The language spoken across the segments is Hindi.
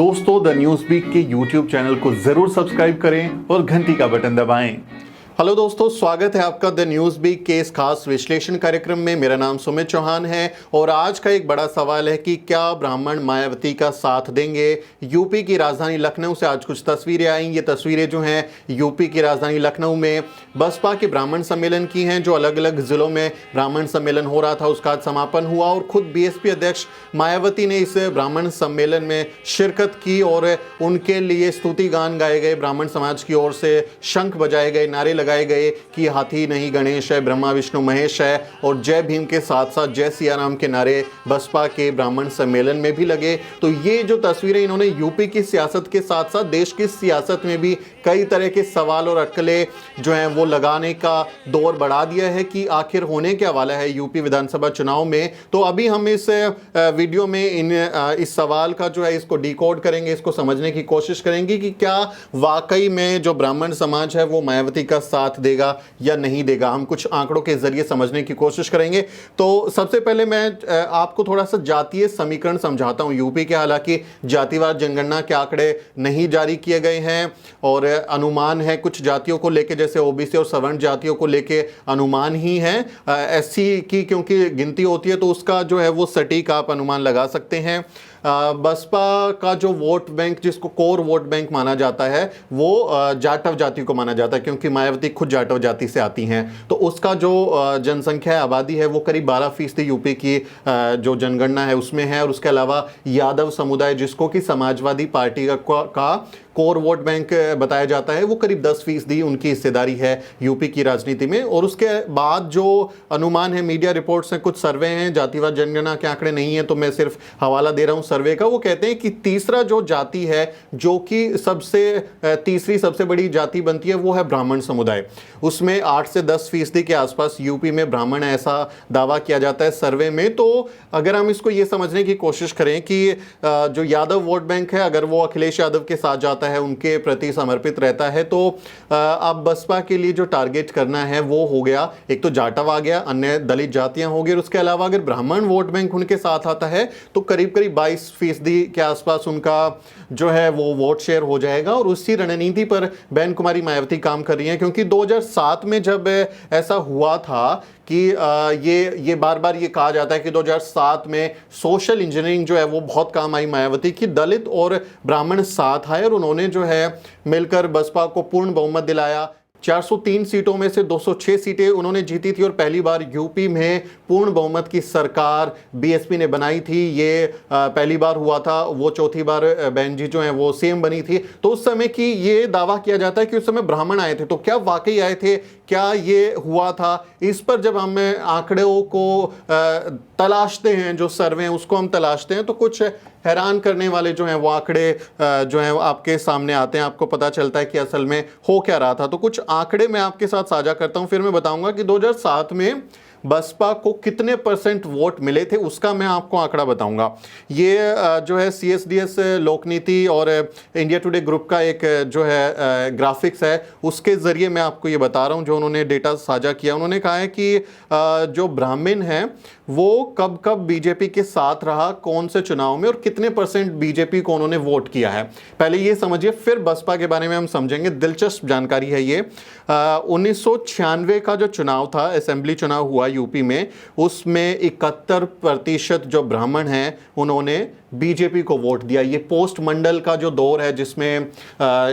दोस्तों, द न्यूज़ वीक के यूट्यूब चैनल को जरूर सब्सक्राइब करें और घंटी का बटन दबाएं। हेलो दोस्तों, स्वागत है आपका द न्यूज़ वीक के इस खास विश्लेषण कार्यक्रम में। मेरा नाम सुमित चौहान है और आज का एक बड़ा सवाल है कि क्या ब्राह्मण मायावती का साथ देंगे। यूपी की राजधानी लखनऊ से आज कुछ तस्वीरें आई। ये तस्वीरें जो हैं यूपी की राजधानी लखनऊ में बसपा के ब्राह्मण सम्मेलन की हैं। जो अलग अलग जिलों में ब्राह्मण सम्मेलन हो रहा था उसका आज समापन हुआ और खुद बीएसपी अध्यक्ष मायावती ने इस ब्राह्मण सम्मेलन में शिरकत की और उनके लिए स्तुति गान गाए गए। ब्राह्मण समाज की ओर से शंख बजाए गए, नारे लगाए गए कि हाथी नहीं गणेश है, ब्रह्मा विष्णु महेश है और जय भीम के साथ साथ जय सिया राम के नारे बसपा के ब्राह्मण सम्मेलन में भी लगे। तो ये जो तस्वीरें इन्होंने यूपी की सियासत के साथ साथ देश की सियासत में भी कई तरह के सवाल और अटकलें जो हैं वो लगाने का दौर बढ़ा दिया है कि आखिर होने क्या वाला है यूपी विधानसभा चुनाव में। तो अभी हम इस वीडियो में इस सवाल का जो है इसको डिकोड करेंगे, इसको समझने की कोशिश करेंगे कि क्या वाकई में जो ब्राह्मण समाज है वो मायावती का साथ देगा या नहीं देगा। हम कुछ आंकड़ों के जरिए समझने की कोशिश करेंगे। तो सबसे पहले मैं आपको थोड़ा सा जातीय समीकरण समझाता हूं यूपी के। हालांकि जातिवार जनगणना के आंकड़े नहीं जारी किए गए हैं और अनुमान है कुछ जातियों को लेके, जैसे ओबीसी और सवर्ण जातियों को लेके अनुमान ही है। एससी की क्योंकि गिनती होती है तो उसका जो है वो सटीक आप अनुमान लगा सकते हैं। बसपा का जो वोट बैंक, जिसको कोर वोट बैंक माना जाता है, वो जाटव जाति को माना जाता है क्योंकि मायावती खुद जाटव जाति से आती हैं। तो उसका जो जनसंख्या आबादी है वो करीब 12% यूपी की जो जनगणना है उसमें है। और उसके अलावा यादव समुदाय, जिसको कि समाजवादी पार्टी का कोर वोट बैंक बताया जाता है, वो करीब 10% उनकी हिस्सेदारी है यूपी की राजनीति में। और उसके बाद जो अनुमान है, मीडिया रिपोर्ट्स हैं, कुछ सर्वे हैं, जातिवार जनगणना के आंकड़े नहीं है तो मैं सिर्फ हवाला दे रहा हूं सर्वे का। वो कहते हैं कि तीसरा जो जाति है जो कि तीसरी सबसे बड़ी जाति बनती है वो है ब्राह्मण समुदाय। उसमें 8 से 10% के आसपास यूपी में ब्राह्मण है, ऐसा दावा किया जाता है सर्वे में। तो अगर हम इसको ये समझने की कोशिश करें कि जो यादव वोट बैंक है, अगर वो अखिलेश यादव के साथ जाता है, उनके प्रति समर्पित रहता है, तो अब बसपा के लिए जो टारगेट करना है वो हो गया, एक तो जाटव आ गया, अन्य दलित जातियां हो गई। और उसके अलावा अगर ब्राह्मण वोट बैंक उनके साथ आता है तो करीब करीब 22% के आसपास उनका जो है वो वोट शेयर हो जाएगा। और उसी रणनीति पर बहन कुमारी मायावती काम कर रही हैं क्योंकि 2007 में जब ऐसा हुआ था कि ये बार बार ये कहा जाता है कि 2007 में सोशल इंजीनियरिंग जो है वो बहुत काम आई मायावती की। दलित और ब्राह्मण साथ आए और उन्होंने जो है मिलकर बसपा को पूर्ण बहुमत दिलाया। 403 सीटों में से 206 सीटें उन्होंने जीती थी और पहली बार यूपी में पूर्ण बहुमत की सरकार बीएसपी ने बनाई थी। ये पहली बार हुआ था, वो चौथी बार बहन जी जो हैं वो सीएम बनी थी। तो उस समय की ये दावा किया जाता है कि उस समय ब्राह्मण आए थे। तो क्या वाकई आए थे, क्या ये हुआ था? इस पर जब हम आंकड़ों को तलाशते हैं, जो सर्वे हैं उसको हम तलाशते हैं, तो कुछ हैरान करने वाले जो हैं वो आंकड़े जो हैं आपके सामने आते हैं। आपको पता चलता है कि असल में हो क्या रहा था। तो कुछ आंकड़े मैं आपके साथ साझा करता हूं, फिर मैं बताऊंगा कि 2007 में बसपा को कितने % वोट मिले थे, उसका मैं आपको आंकड़ा बताऊंगा। ये जो है सीएसडीएस लोकनीति और इंडिया टुडे ग्रुप का एक जो है ग्राफिक्स है, उसके ज़रिए मैं आपको ये बता रहा हूँ जो उन्होंने डेटा साझा किया। उन्होंने कहा है कि जो ब्राह्मण हैं वो कब कब बीजेपी के साथ रहा, कौन से चुनाव में, और कितने % बीजेपी को उन्होंने वोट किया है। पहले ये समझिए, फिर बसपा के बारे में हम समझेंगे। दिलचस्प जानकारी है ये। 1996 का जो चुनाव था, असेंबली चुनाव हुआ यूपी में, उसमें 71% जो ब्राह्मण हैं उन्होंने बीजेपी को वोट दिया। ये पोस्ट मंडल का जो दौर है जिसमें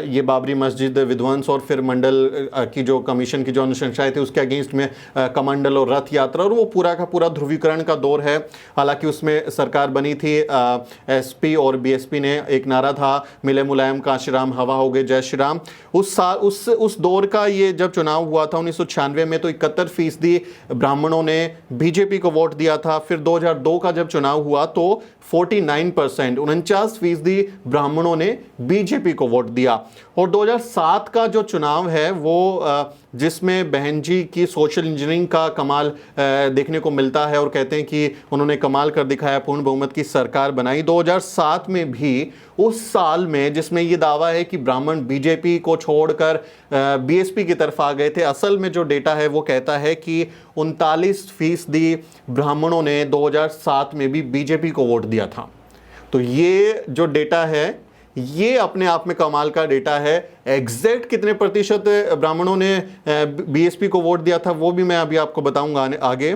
ये बाबरी मस्जिद विध्वंस और फिर मंडल की जो कमीशन की जो अनुशंसाएं थी उसके अगेंस्ट में कमंडल और रथ यात्रा, और वो पूरा का पूरा ध्रुवीकरण का दौर है। हालांकि उसमें सरकार बनी थी एसपी और बीएसपी ने, एक नारा था मिले मुलायम कांशी राम, हवा हो गए जय श्री राम। उस दौर का ये जब चुनाव हुआ था 1996 में, तो 71% ब्राह्मणों ने बीजेपी को वोट दिया था। फिर 2002 का जब चुनाव हुआ तो 49%, 49% ब्राह्मणों ने बीजेपी को वोट दिया। और 2007 का जो चुनाव है वो जिसमें बहन जी की सोशल इंजीनियरिंग का कमाल देखने को मिलता है और कहते हैं कि उन्होंने कमाल कर दिखाया, पूर्ण बहुमत की सरकार बनाई। 2007 में भी, उस साल में जिसमें ये दावा है कि ब्राह्मण बीजेपी को छोड़कर बीएसपी की तरफ आ गए थे, असल में जो डेटा है वो कहता है कि 39% ब्राह्मणों ने 2007 में भी बीजेपी को वोट दिया था। तो ये जो डेटा है ये अपने आप में कमाल का डेटा है। एग्जैक्ट कितने प्रतिशत ब्राह्मणों ने बीएसपी को वोट दिया था वो भी मैं अभी आपको बताऊंगा आगे।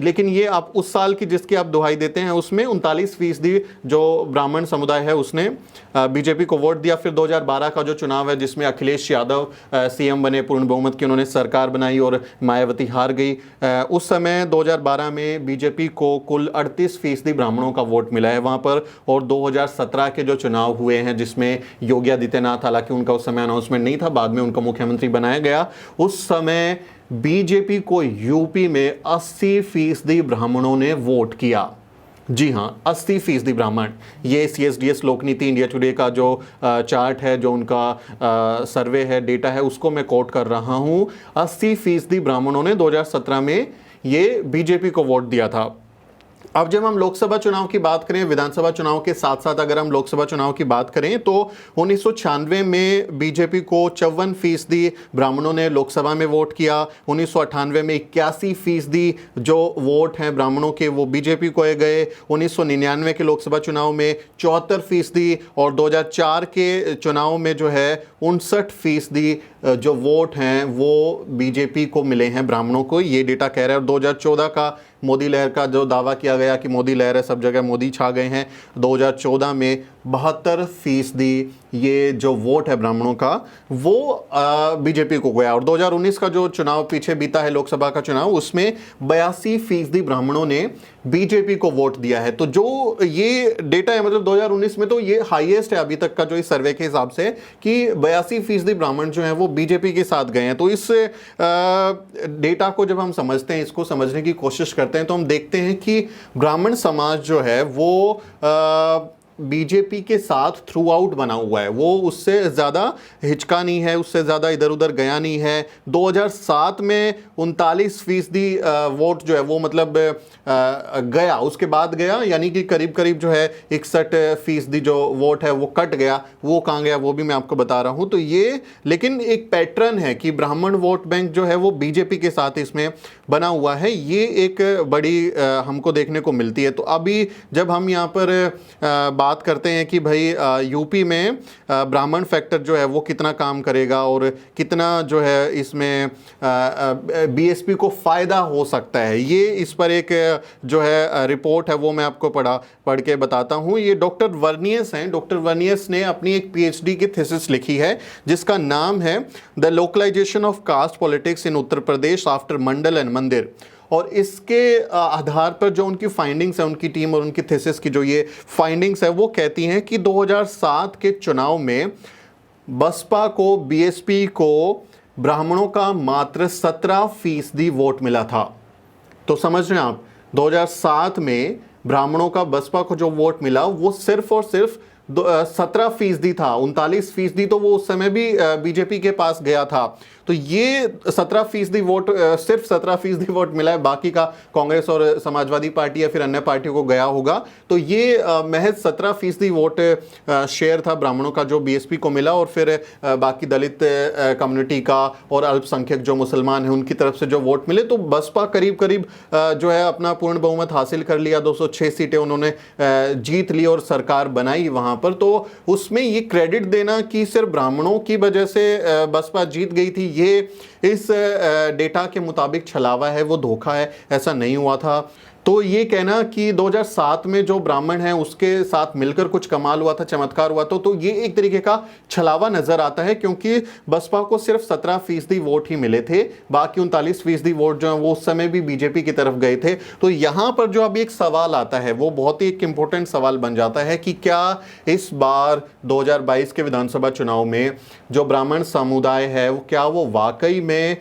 लेकिन ये आप उस साल की जिसकी आप दुहाई देते हैं उसमें 39% जो ब्राह्मण समुदाय है उसने बीजेपी को वोट दिया। फिर 2012 का जो चुनाव है जिसमें अखिलेश यादव सीएम बने, पूर्ण बहुमत की उन्होंने सरकार बनाई और मायावती हार गई। उस समय 2012 में बीजेपी को कुल 38% ब्राह्मणों का वोट मिला है वहाँ पर। और 2017 के जो चुनाव हुए हैं जिसमें योगी आदित्यनाथ, हालांकि उनका उस समय अनाउंसमेंट नहीं था, बाद में उनका मुख्यमंत्री बनाया गया, उस समय बीजेपी को यूपी में 80% ब्राह्मणों ने वोट किया। जी हाँ, 80% ब्राह्मण। ये CSDS लोकनीति इंडिया टुडे का जो चार्ट है, जो उनका सर्वे है, डेटा है, उसको मैं कोट कर रहा हूँ। 80% ब्राह्मणों ने 2017 में ये बीजेपी को वोट दिया था। अब जब हम लोकसभा चुनाव की बात करें, विधानसभा चुनाव के साथ साथ अगर हम लोकसभा चुनाव की बात करें तो 1996 में बीजेपी को 54% ब्राह्मणों ने लोकसभा में वोट किया। 1998 में 81% जो वोट हैं ब्राह्मणों के वो बीजेपी को गए। 1999 के लोकसभा चुनाव में 74% और 2004 के चुनाव में जो है 59% जो वोट हैं वो बीजेपी को मिले हैं ब्राह्मणों को, ये डेटा कह रहा है। और 2014 का मोदी लहर का जो दावा किया गया कि मोदी लहर है, सब जगह मोदी छा गए हैं, 2014 में 72% ये जो वोट है ब्राह्मणों का वो बीजेपी को गया। और 2019 का जो चुनाव पीछे बीता है लोकसभा का चुनाव, उसमें 82% ब्राह्मणों ने बीजेपी को वोट दिया है। तो जो ये डेटा है, मतलब 2019 में तो ये हाईएस्ट है अभी तक का जो इस सर्वे के हिसाब से, कि 82% ब्राह्मण जो हैं वो बीजेपी के साथ गए हैं। तो इस डेटा को जब हम समझते हैं, इसको समझने की कोशिश करते हैं, तो हम देखते हैं कि ब्राह्मण समाज जो है वो बीजेपी के साथ थ्रू आउट बना हुआ है, वो उससे ज़्यादा हिचका नहीं है, उससे ज़्यादा इधर उधर गया नहीं है। 2007 में 39% वोट जो है वो मतलब गया, उसके बाद गया, यानी कि करीब करीब जो है 61% जो वोट है वो कट गया। वो कहाँ गया वो भी मैं आपको बता रहा हूँ। तो ये लेकिन एक पैटर्न है कि ब्राह्मण वोट बैंक जो है वो बीजेपी के साथ इसमें बना हुआ है, ये एक बड़ी हमको देखने को मिलती है। तो अभी जब हम यहाँ पर बात करते हैं कि भाई यूपी में ब्राह्मण फैक्टर जो है वो कितना काम करेगा और कितना जो है इसमें बीएसपी को फ़ायदा हो सकता है, ये इस पर एक जो है रिपोर्ट है वो मैं आपको पढ़ के बताता हूँ। ये डॉक्टर वर्नियस हैं। डॉक्टर वर्नियस ने अपनी एक PhD की थीसिस लिखी है जिसका नाम है the localisation of caste politics in Uttar Pradesh after Mandal and Mandir. और इसके आधार पर जो उनकी फाइंडिंग्स है, उनकी टीम और उनकी थीसिस की जो ये फाइंडिंग्स है वो कहती हैं कि 2007 के चुनाव में बसपा को, बीएसपी को ब्राह्मणों का मात्र 17% वोट मिला था। तो समझ रहे हैं आप, 2007 में ब्राह्मणों का बसपा को जो वोट मिला वो सिर्फ और सिर्फ 17% था। 39% तो वो उस समय भी बीजेपी के पास गया था। तो ये 17% वोट, सिर्फ 17% वोट मिला है, बाकी का कांग्रेस और समाजवादी पार्टी या फिर अन्य पार्टियों को गया होगा। तो ये महज 17% वोट शेयर था ब्राह्मणों का जो बीएसपी को मिला। और फिर बाकी दलित कम्युनिटी का और अल्पसंख्यक जो मुसलमान हैं उनकी तरफ से जो वोट मिले, तो बसपा करीब करीब जो है अपना पूर्ण बहुमत हासिल कर लिया, 206 सीटें उन्होंने जीत ली और सरकार बनाई वहाँ पर। तो उसमें ये क्रेडिट देना कि सिर्फ ब्राह्मणों की वजह से बसपा जीत गई थी, ये इस डेटा के मुताबिक छलावा है, वो धोखा है, ऐसा नहीं हुआ था। तो ये कहना कि 2007 में जो ब्राह्मण हैं उसके साथ मिलकर कुछ कमाल हुआ था, चमत्कार हुआ, तो ये एक तरीके का छलावा नजर आता है, क्योंकि बसपा को सिर्फ 17% वोट ही मिले थे, बाकी 39% वोट जो है वो उस समय भी बीजेपी की तरफ गए थे। तो यहाँ पर जो अभी एक सवाल आता है वो बहुत ही एक इंपॉर्टेंट सवाल बन जाता है कि क्या इस बार 2022 के विधानसभा चुनाव में जो ब्राह्मण समुदाय है वो क्या वो वाकई में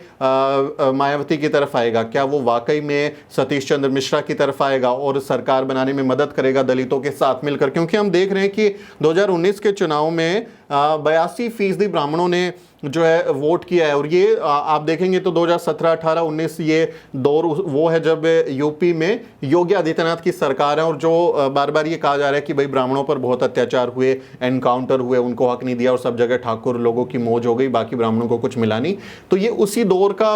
मायावती की तरफ आएगा, क्या वो वाकई में सतीश चंद्र मिश्रा की तरफ आएगा और सरकार बनाने में मदद करेगा दलितों के साथ मिलकर। क्योंकि हम देख रहे हैं कि 2019 के चुनाव में 82% ब्राह्मणों ने जो है वोट किया है। और ये आप देखेंगे तो 2017, 18, 19 ये दौर वो है जब यूपी में योगी आदित्यनाथ की सरकार है और जो बार बार ये कहा जा रहा है कि भाई ब्राह्मणों पर बहुत अत्याचार हुए, एनकाउंटर हुए, उनको हक नहीं दिया और सब जगह ठाकुर लोगों की मौज हो गई, बाकी ब्राह्मणों को कुछ मिला नहीं। तो ये उसी दौर का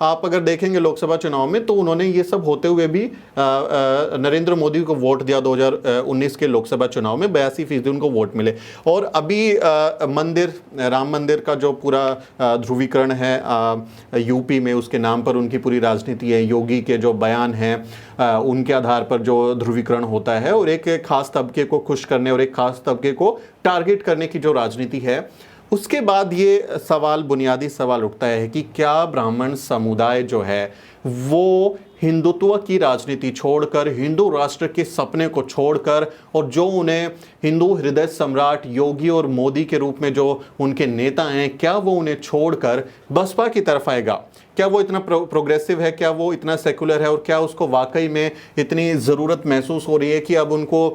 आप अगर देखेंगे लोकसभा चुनाव में, तो उन्होंने ये सब होते हुए भी नरेंद्र मोदी को वोट दिया 2019 के लोकसभा चुनाव में, 82% उनको वोट मिले। और अभी मंदिर, राम मंदिर का जो पूरा ध्रुवीकरण है यूपी में, उसके नाम पर उनकी पूरी राजनीति है, योगी के जो बयान हैं उनके आधार पर जो ध्रुवीकरण होता है और एक खास तबके को खुश करने और एक खास तबके को टारगेट करने की जो राजनीति है, उसके बाद ये सवाल, बुनियादी सवाल उठता है कि क्या ब्राह्मण समुदाय जो है वो हिंदुत्व की राजनीति छोड़कर, हिंदू राष्ट्र के सपने को छोड़कर, और जो उन्हें हिंदू हृदय सम्राट योगी और मोदी के रूप में जो उनके नेता हैं, क्या वो उन्हें छोड़कर बसपा की तरफ आएगा? क्या वो इतना प्रोग्रेसिव है? क्या वो इतना सेकुलर है? और क्या उसको वाकई में इतनी ज़रूरत महसूस हो रही है कि अब उनको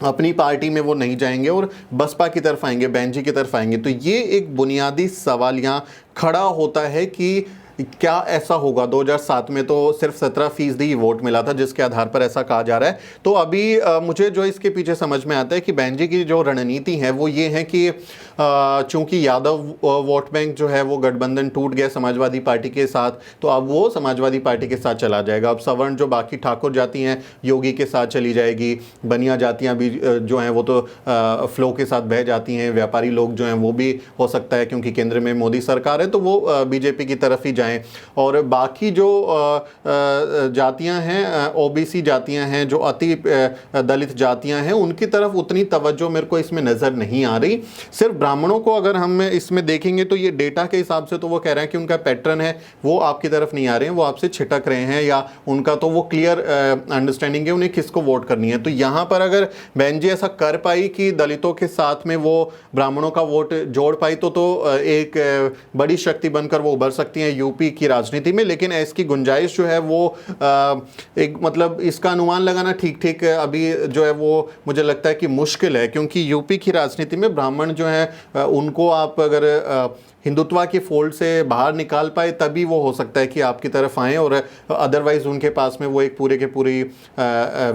अपनी पार्टी में वो नहीं जाएंगे और बसपा की तरफ आएंगे, बहन जी की तरफ आएंगे? तो ये एक बुनियादी सवाल यहाँ खड़ा होता है कि क्या ऐसा होगा? 2007 में तो सिर्फ 17% ही वोट मिला था, जिसके आधार पर ऐसा कहा जा रहा है। तो अभी मुझे जो इसके पीछे समझ में आता है कि बहन जी की जो रणनीति है वो ये है कि चूंकि यादव वोट बैंक जो है वो गठबंधन टूट गया समाजवादी पार्टी के साथ, तो अब वो समाजवादी पार्टी के साथ चला जाएगा। अब सवर्ण जो बाकी ठाकुर जाति हैं योगी के साथ चली जाएगी, बनिया जातियाँ भी जो हैं वो तो फ्लो के साथ बह जाती हैं, व्यापारी लोग जो हैं वो भी हो सकता है क्योंकि केंद्र में मोदी सरकार है तो वो बीजेपी की तरफ ही जाएं। और बाकी जो जातियां हैं, ओबीसी जातियां हैं, जो अति दलित जातियां हैं, उनकी तरफ उतनी तवज्जो मेरे को इसमें नज़र नहीं आ रही। सिर्फ ब्राह्मणों को अगर हम इसमें देखेंगे तो ये डेटा के हिसाब से तो वो कह रहे हैं कि उनका पैटर्न है वो आपकी तरफ नहीं आ रहे हैं, वो आपसे छिटक रहे हैं, या उनका तो वो क्लियर अंडरस्टैंडिंग है उन्हें किसको वोट करनी है। तो यहाँ पर अगर बहन जी ऐसा कर पाई कि दलितों के साथ में वो ब्राह्मणों का वोट जोड़ पाई तो एक बड़ी शक्ति बनकर वो उभर सकती हैं यूपी की राजनीति में। लेकिन इसकी गुंजाइश जो है वो एक मतलब इसका अनुमान लगाना ठीक ठीक अभी जो है वो मुझे लगता है कि मुश्किल है, क्योंकि यूपी की राजनीति में ब्राह्मण जो है उनको आप अगर हिंदुत्व के फोल्ड से बाहर निकाल पाए तभी वो हो सकता है कि आपकी तरफ आएँ, और अदरवाइज़ उनके पास में वो एक पूरे के पूरी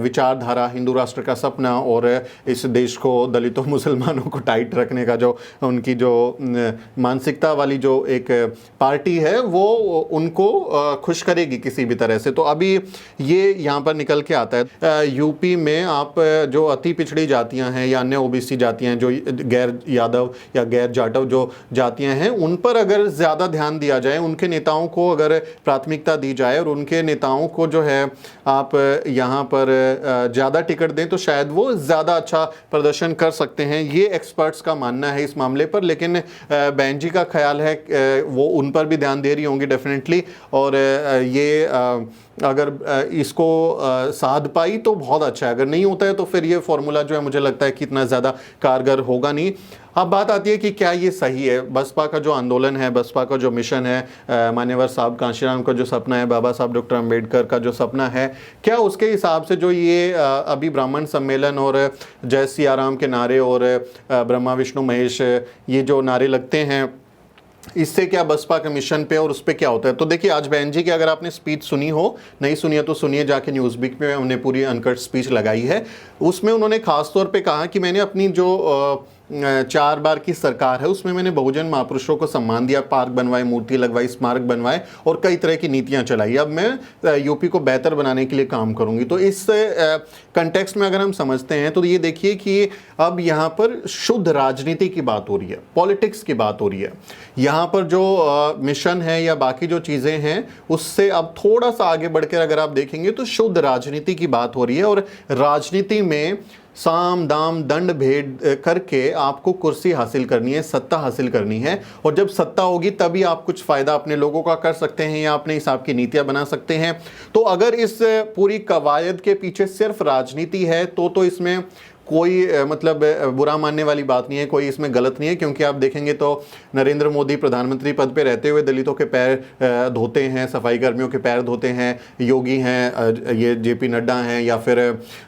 विचारधारा, हिंदू राष्ट्र का सपना और इस देश को दलितों मुसलमानों को टाइट रखने का जो उनकी जो मानसिकता वाली जो एक पार्टी है वो उनको खुश करेगी किसी भी तरह से। तो अभी ये यहाँ पर निकल के आता है यूपी में आप जो अति पिछड़ी जातियाँ हैं या अन्य ओबीसी जातियाँ हैं, जो गैर यादव या गैर जाटव जो जातियाँ हैं, उन पर अगर ज़्यादा ध्यान दिया जाए, उनके नेताओं को अगर प्राथमिकता दी जाए और उनके नेताओं को जो है आप यहाँ पर ज़्यादा टिकट दें तो शायद वो ज़्यादा अच्छा प्रदर्शन कर सकते हैं। ये एक्सपर्ट्स का मानना है इस मामले पर। लेकिन बहन जी का ख्याल है वो उन पर भी ध्यान दे रही होंगी डेफिनेटली, और ये अगर इसको साध पाई तो बहुत अच्छा है, अगर नहीं होता है तो फिर ये फॉर्मूला जो है मुझे लगता है कि इतना ज़्यादा कारगर होगा नहीं। अब बात आती है कि क्या ये सही है? बसपा का जो आंदोलन है, बसपा का जो मिशन है, मान्यवर साहब कांशीराम का जो सपना है, बाबा साहब डॉक्टर अंबेडकर का जो सपना है, क्या उसके हिसाब से जो ये अभी ब्राह्मण सम्मेलन और जय सियाराम के नारे और ब्रह्मा विष्णु महेश ये जो नारे लगते हैं, इससे क्या बसपा के मिशन पे और उस पर क्या होता है? तो देखिए, आज बहन जी की अगर आपने स्पीच सुनी हो, नहीं सुनी है तो सुनिए जाके, न्यूज़वीक पे हमने पूरी अनकट स्पीच लगाई है। उसमें उन्होंने खास तौर पे कहा कि मैंने अपनी जो 4 बार की सरकार है उसमें मैंने बहुजन महापुरुषों को सम्मान दिया, पार्क बनवाए, मूर्ति लगवाई, स्मारक बनवाए और कई तरह की नीतियां चलाई। अब मैं यूपी को बेहतर बनाने के लिए काम करूंगी। तो इस कंटेक्स्ट में अगर हम समझते हैं तो ये देखिए कि अब यहाँ पर शुद्ध राजनीति की बात हो रही है, पॉलिटिक्स की बात हो रही है। यहाँ पर जो मिशन है या बाकी जो चीज़ें हैं उससे अब थोड़ा सा आगे बढ़कर अगर आप देखेंगे तो शुद्ध राजनीति की बात हो रही है। और राजनीति में साम दाम दंड भेद करके आपको कुर्सी हासिल करनी है, सत्ता हासिल करनी है, और जब सत्ता होगी तभी आप कुछ फ़ायदा अपने लोगों का कर सकते हैं या अपने हिसाब की नीतियां बना सकते हैं। तो अगर इस पूरी कवायद के पीछे सिर्फ राजनीति है तो इसमें कोई मतलब बुरा मानने वाली बात नहीं है, कोई इसमें गलत नहीं है, क्योंकि आप देखेंगे तो नरेंद्र मोदी प्रधानमंत्री पद पे रहते हुए दलितों के पैर धोते हैं, सफाई कर्मियों के पैर धोते हैं। योगी हैं, ये जेपी नड्डा हैं, या फिर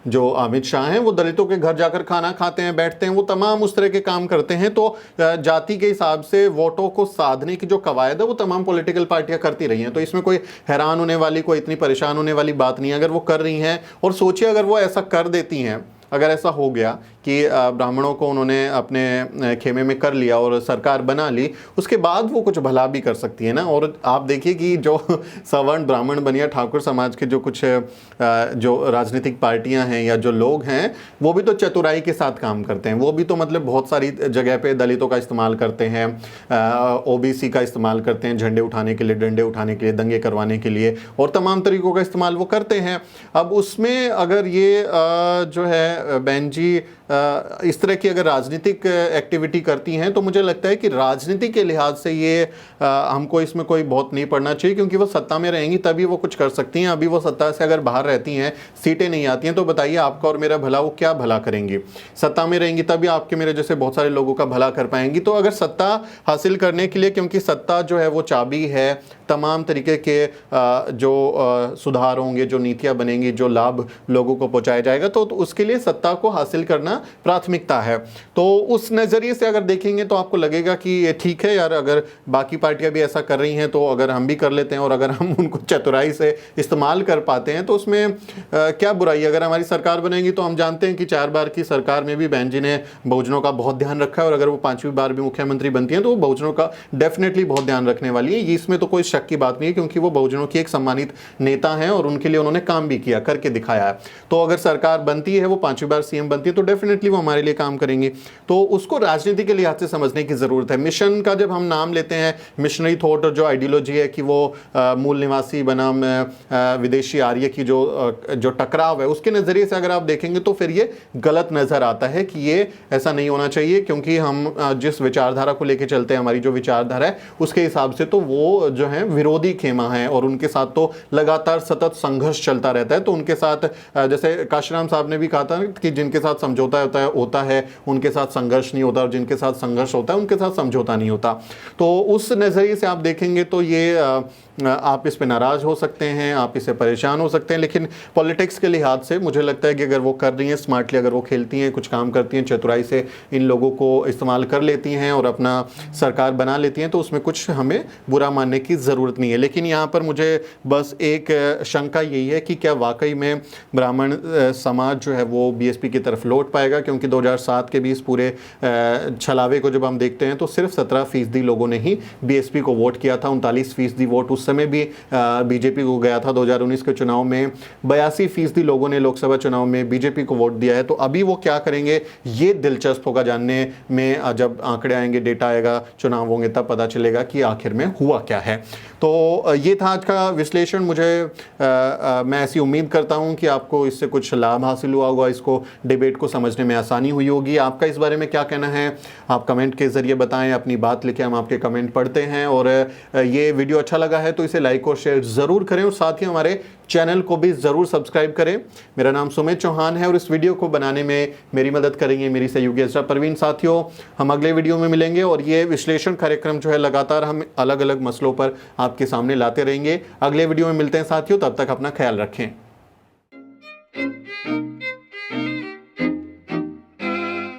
जो अमित शाह हैं, वो दलितों के घर जाकर खाना खाते हैं, बैठते हैं, वो तमाम उस तरह के काम करते हैं। तो जाति के हिसाब से वोटों को साधने की जो कवायद है वो तमाम पॉलिटिकल पार्टियां करती रही हैं। तो इसमें कोई हैरान होने वाली, कोई इतनी परेशान होने वाली बात नहीं है अगर वो कर रही हैं। और सोचिए अगर वो ऐसा कर देती हैं, अगर ऐसा हो गया कि ब्राह्मणों को उन्होंने अपने खेमे में कर लिया और सरकार बना ली, उसके बाद वो कुछ भला भी कर सकती है ना। और आप देखिए कि जो सवर्ण ब्राह्मण बनिया ठाकुर समाज के जो कुछ जो राजनीतिक पार्टियां हैं या जो लोग हैं, वो भी तो चतुराई के साथ काम करते हैं। वो भी तो मतलब बहुत सारी जगह पे दलितों का इस्तेमाल करते हैं, ओबीसी का इस्तेमाल करते हैं, झंडे उठाने के लिए, डंडे उठाने के लिए, दंगे करवाने के लिए, और तमाम तरीकों का इस्तेमाल वो करते हैं। अब उसमें अगर ये जो है बहन जी इस तरह की अगर राजनीतिक एक्टिविटी करती हैं, तो मुझे लगता है कि राजनीति के लिहाज से ये हमको इसमें कोई बहुत नहीं पड़ना चाहिए, क्योंकि वो सत्ता में रहेंगी तभी वो कुछ कर सकती हैं। अभी वो सत्ता से अगर बाहर रहती हैं, सीटें नहीं आती हैं, तो बताइए आपका और मेरा भला वो क्या भला करेंगी। सत्ता में रहेंगी तभी आपके मेरे जैसे बहुत सारे लोगों का भला कर पाएंगी। तो अगर सत्ता हासिल करने के लिए, क्योंकि सत्ता जो है वो चाबी है तमाम तरीके के जो सुधार होंगे, जो नीतियां बनेंगी, जो लाभ लोगों को पहुंचाया जाएगा, तो उसके लिए सत्ता को हासिल करना प्राथमिकता है। तो उस नज़रिए से अगर देखेंगे तो आपको लगेगा कि ये ठीक है यार, अगर बाकी पार्टियां भी ऐसा कर रही हैं तो अगर हम भी कर लेते हैं, और अगर हम उनको चतुराई से इस्तेमाल कर पाते हैं तो उसमें क्या बुराई है। अगर हमारी सरकार बनेगी तो हम जानते हैं कि 4 बार की सरकार में भी बहन जी ने बहुजनों का बहुत ध्यान रखा है, और अगर वो 5वीं बार भी मुख्यमंत्री बनती हैं तो वो बहुजनों का डेफिनेटली बहुत ध्यान रखने वाली है। इसमें तो कोई शक की बात नहीं है, क्योंकि वो बहुजनों की एक सम्मानित नेता हैं और उनके लिए उन्होंने काम भी किया, करके दिखाया है। तो अगर सरकार बनती है, वो 5वीं बार सीएम बनती है, तो डेफिनेटली वो हमारे लिए काम करेंगे। तो उसको राजनीति के लिहाज से समझने की जरूरत है। मिशन का जब हम नाम लेते हैं, मिशनरी थॉट जो आइडियोलॉजी है कि वो मूल निवासी बनाम विदेशी आर्य की जो टकराव है, उसके नजरिए से अगर आप देखेंगे तो फिर ये गलत नजर आता है कि ये ऐसा नहीं होना चाहिए, क्योंकि हम जिस विचारधारा को लेकर चलते हैं, हमारी जो विचारधारा है उसके हिसाब से तो वो जो है विरोधी खेमा है, और उनके साथ तो लगातार सतत संघर्ष चलता रहता है। तो उनके साथ जैसे काशीराम साहब ने भी कहा था कि जिनके साथ समझौता होता है उनके साथ संघर्ष नहीं होता, और जिनके साथ संघर्ष होता है उनके साथ समझौता नहीं होता। तो उस नज़रिए से आप देखेंगे तो ये आप इस पे नाराज़ हो सकते हैं, आप इससे परेशान हो सकते हैं, लेकिन पॉलिटिक्स के लिहाज से मुझे लगता है कि अगर वो कर रही हैं स्मार्टली, अगर वो खेलती हैं, कुछ काम करती हैं, चतुराई से इन लोगों को इस्तेमाल कर लेती हैं और अपना सरकार बना लेती हैं, तो उसमें कुछ हमें बुरा मानने की ज़रूरत नहीं है। लेकिन यहाँ पर मुझे बस एक शंका यही है कि क्या वाकई में ब्राह्मण समाज जो है वो बीएसपी की तरफ लौट पाएगा, क्योंकि 2007 के भी इस पूरे छलावे को जब हम देखते हैं तो सिर्फ 17% लोगों ने ही बीएसपी को वोट किया था। 39% वोट उस समय भी बीजेपी को गया था। 2019 के चुनाव में 82% लोगों ने लोकसभा चुनाव में बीजेपी को वोट दिया है। तो अभी वो क्या करेंगे ये दिलचस्प होगा जानने में। जब आंकड़े आएंगे, डेटा आएगा, चुनाव होंगे, तब पता चलेगा कि आखिर में हुआ क्या है। तो ये था आज का विश्लेषण। मैं ऐसी उम्मीद करता हूं कि आपको इससे कुछ लाभ हासिल हुआ होगा, इसको डिबेट को समझने में आसानी हुई होगी। आपका इस बारे में क्या कहना है आप कमेंट के जरिए बताएं, अपनी बात लिखें, हम आपके कमेंट पढ़ते हैं। और ये वीडियो अच्छा लगा है तो इसे लाइक और शेयर जरूर करें, और साथ ही हमारे चैनल को भी जरूर सब्सक्राइब करें। मेरा नाम सुमित चौहान है और इस वीडियो को बनाने में मेरी मदद करेंगे मेरी सहयोगी अजरा परवीन। साथियों, हम अगले वीडियो में मिलेंगे और ये विश्लेषण कार्यक्रम जो है लगातार हम अलग अलग मसलों पर आपके सामने लाते रहेंगे। अगले वीडियो में मिलते हैं साथियों, तब तक अपना ख्याल रखें।